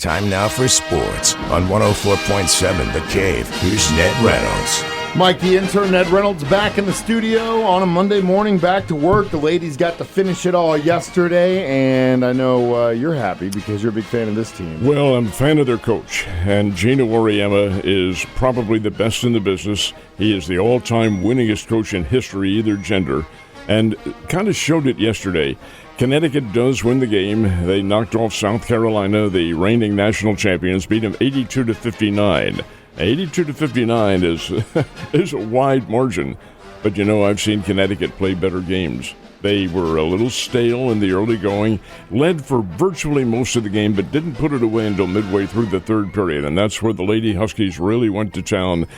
Time now for sports on 104.7 The Cave. Here's Ned Reynolds. Mike, the intern, Ned Reynolds, back in the studio on a Monday morning, back to work. The ladies got to finish it all yesterday, and I know you're happy because you're a big fan of this team. Well, I'm a fan of their coach, and Gino Auriemma is probably the best in the business. He is the all-time winningest coach in history, either gender, and kind of showed it yesterday. Connecticut does win the game. They knocked off South Carolina, the reigning national champions, beat them 82-59. 82-59 is a wide margin. But, you know, I've seen Connecticut play better games. They were a little stale in the early going, led for virtually most of the game, but didn't put it away until midway through the third period. And that's where the Lady Huskies really went to town.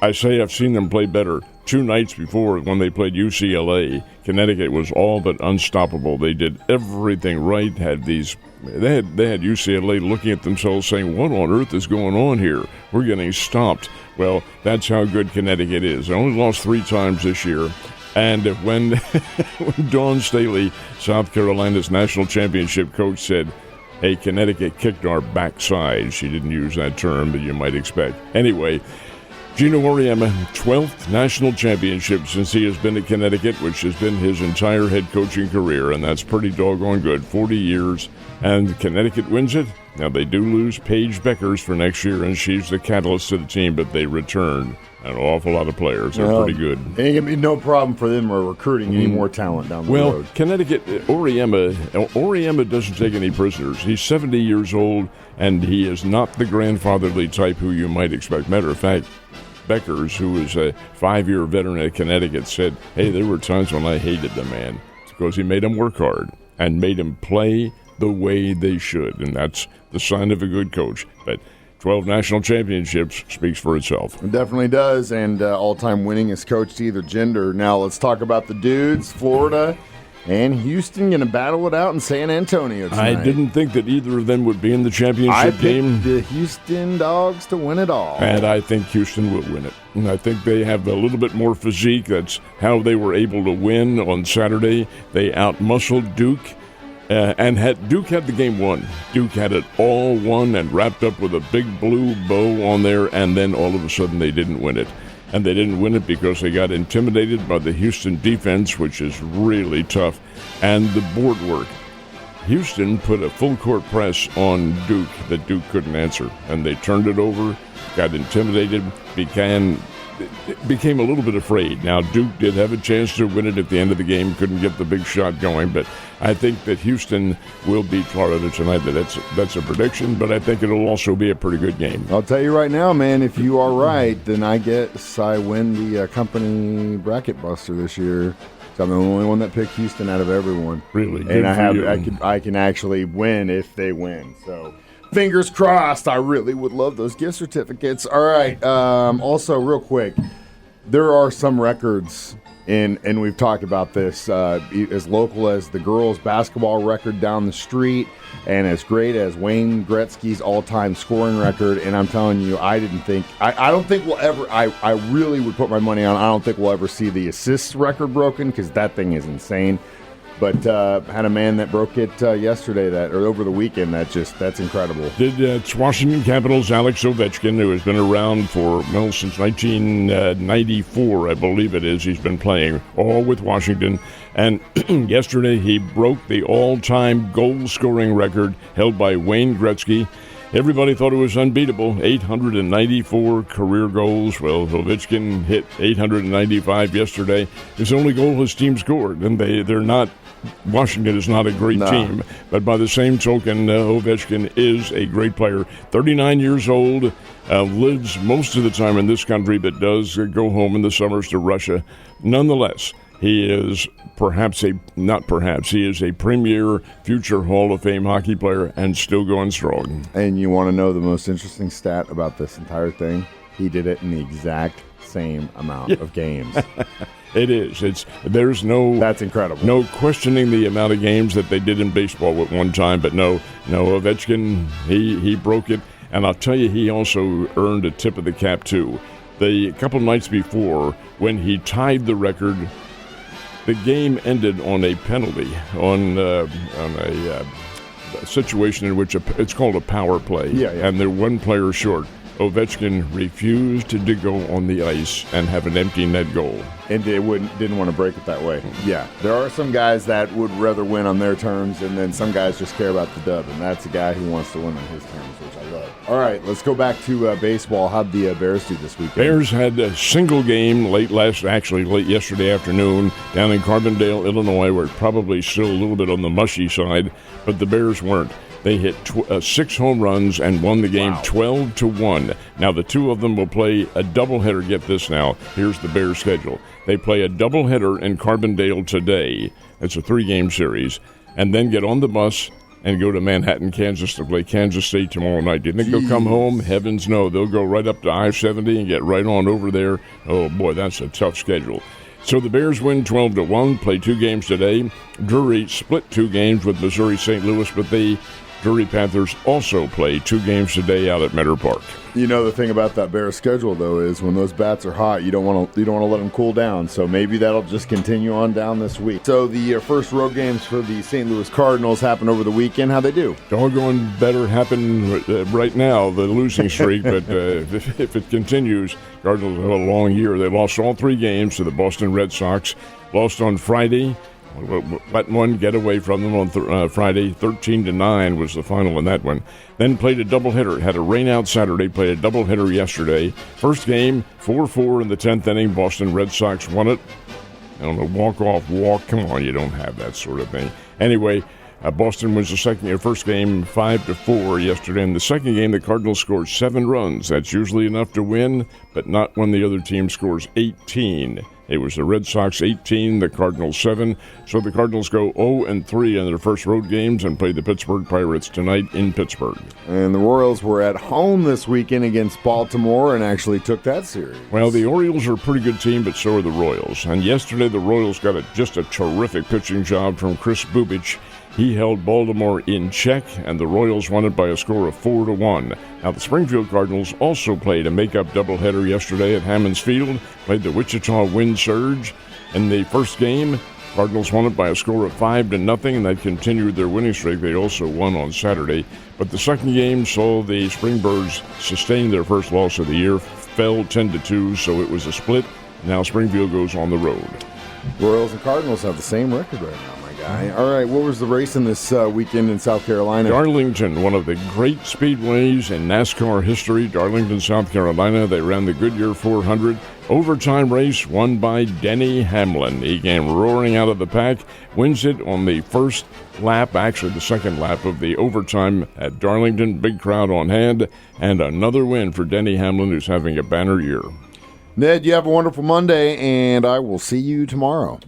I say I've seen them play better. 2 nights before, when they played UCLA, Connecticut was all but unstoppable. They did everything right. They had UCLA looking at themselves saying, what on earth is going on here? We're getting stopped. Well, that's how good Connecticut is. They only lost 3 times this year. And when Dawn Staley, South Carolina's national championship coach, said, hey, Connecticut kicked our backside. She didn't use that term, but you might expect. Anyway, Gino Auriemma, 12th national championship since he has been at Connecticut, which has been his entire head coaching career, and that's pretty doggone good, 40 years, and Connecticut wins it. Now, they do lose Paige Beckers for next year, and she's the catalyst to the team, but they return an awful lot of players. They're pretty good. Ain't going to be no problem for them recruiting any more talent down the road. Well, Connecticut, Auriemma doesn't take any prisoners. He's 70 years old, and he is not the grandfatherly type who you might expect. Matter of fact, Beckers, who is a 5-year veteran at Connecticut, said, hey, there were times when I hated the man because he made him work hard and made him play the way they should, and that's the sign of a good coach. But 12 national championships speaks for itself. It definitely does, and all-time winningest coach to either gender. Now let's talk about the dudes. Florida and Houston going to battle it out in San Antonio tonight. I didn't think that either of them would be in the championship game. I picked the Houston Dogs to win it all. And I think Houston will win it. And I think they have a little bit more physique. That's how they were able to win on Saturday. They outmuscled Duke. Duke had the game won. Duke had it all won and wrapped up with a big blue bow on there, and then all of a sudden they didn't win it. And they didn't win it because they got intimidated by the Houston defense, which is really tough, and the board work. Houston put a full-court press on Duke that Duke couldn't answer, and they turned it over, got intimidated, became a little bit afraid. Now, Duke did have a chance to win it at the end of the game, couldn't get the big shot going, but I think that Houston will beat Florida tonight. That's a prediction, but I think it'll also be a pretty good game. I'll tell you right now, man, if you are right, then I guess I win the company bracket buster this year. So I'm the only one that picked Houston out of everyone. Really? And I can actually win if they win. So fingers crossed. I really would love those gift certificates. All right. Also, real quick, there are some records, and we've talked about this, as local as the girls' basketball record down the street and as great as Wayne Gretzky's all-time scoring record. And I'm telling you, I don't think we'll ever, I really would put my money on, I don't think we'll ever see the assists record broken because that thing is insane. But had a man that broke it yesterday, or over the weekend. That's incredible. It's Washington Capitals' Alex Ovechkin, who has been around for, since 1994, I believe it is. He's been playing all with Washington. And yesterday he broke the all-time goal-scoring record held by Wayne Gretzky. Everybody thought it was unbeatable, 894 career goals. Well, Ovechkin hit 895 yesterday. His only goal his team scored, and they're not. Washington is not a great team, but by the same token, Ovechkin is a great player. 39 years old, lives most of the time in this country, but does go home in the summers to Russia. Nonetheless, he is he is a premier future Hall of Fame hockey player and still going strong. And you want to know the most interesting stat about this entire thing? He did it in the exact same amount of games. It is. That's incredible. No questioning the amount of games that they did in baseball at one time, but no, Ovechkin, he broke it. And I'll tell you, he also earned a tip of the cap, too. The couple nights before, when he tied the record, the game ended on a penalty, on a a situation in which it's called a power play, and they're one player short. Ovechkin refused to go on the ice and have an empty net goal. And didn't want to break it that way. Yeah, there are some guys that would rather win on their terms, and then some guys just care about the dub, and that's a guy who wants to win on his terms, which I love. All right, let's go back to baseball. How'd the Bears do this weekend? Bears had a single game late yesterday afternoon down in Carbondale, Illinois, where it's probably still a little bit on the mushy side, but the Bears weren't. They hit 6 home runs and won the game 12-1. Now, the two of them will play a doubleheader. Get this now. Here's the Bears' schedule. They play a doubleheader in Carbondale today. It's a 3-game series. And then get on the bus and go to Manhattan, Kansas to play Kansas State tomorrow night. Do you think they'll come home? Heavens no. They'll go right up to I-70 and get right on over there. Oh, boy, that's a tough schedule. So the Bears win 12-1, play 2 games today. Drury split 2 games with Missouri St. Louis, but the Drury Panthers also play 2 games today out at Meadow Park. You know, the thing about that Bears schedule, though, is when those bats are hot, you don't want to let them cool down. So maybe that'll just continue on down this week. So the first road games for the St. Louis Cardinals happened over the weekend. How'd they do? Doggone better happen right now, the losing streak. But if it continues, Cardinals have a long year. They lost all 3 games to the Boston Red Sox. Lost on Friday. Let one get away from them on Friday. 13-9 was the final in that one. Then played a doubleheader. Had a rain-out Saturday. Played a doubleheader yesterday. First game, 4-4 in the 10th inning. Boston Red Sox won it. I don't know, walk-off walk. Come on, you don't have that sort of thing. Anyway, Boston wins the first game 5-4 yesterday. In the second game, the Cardinals scored 7 runs. That's usually enough to win, but not when the other team scores 18. It was the Red Sox 18, the Cardinals 7. So the Cardinals go 0-3 in their first road games and play the Pittsburgh Pirates tonight in Pittsburgh. And the Royals were at home this weekend against Baltimore and actually took that series. Well, the Orioles are a pretty good team, but so are the Royals. And yesterday the Royals got just a terrific pitching job from Chris Bubich. He held Baltimore in check, and the Royals won it by a score of 4-1. Now, the Springfield Cardinals also played a make-up doubleheader yesterday at Hammons Field, played the Wichita Wind Surge. In the first game, Cardinals won it by a score of 5-0, and that continued their winning streak. They also won on Saturday. But the second game saw the Springbirds sustain their first loss of the year, fell 10-2, so it was a split. Now Springfield goes on the road. Royals and Cardinals have the same record right now. All right, what was the race in this weekend in South Carolina? Darlington, one of the great speedways in NASCAR history. Darlington, South Carolina. They ran the Goodyear 400. Overtime race won by Denny Hamlin. He came roaring out of the pack, wins it on the first lap, actually the second lap of the overtime at Darlington. Big crowd on hand, and another win for Denny Hamlin, who's having a banner year. Ned, you have a wonderful Monday, and I will see you tomorrow.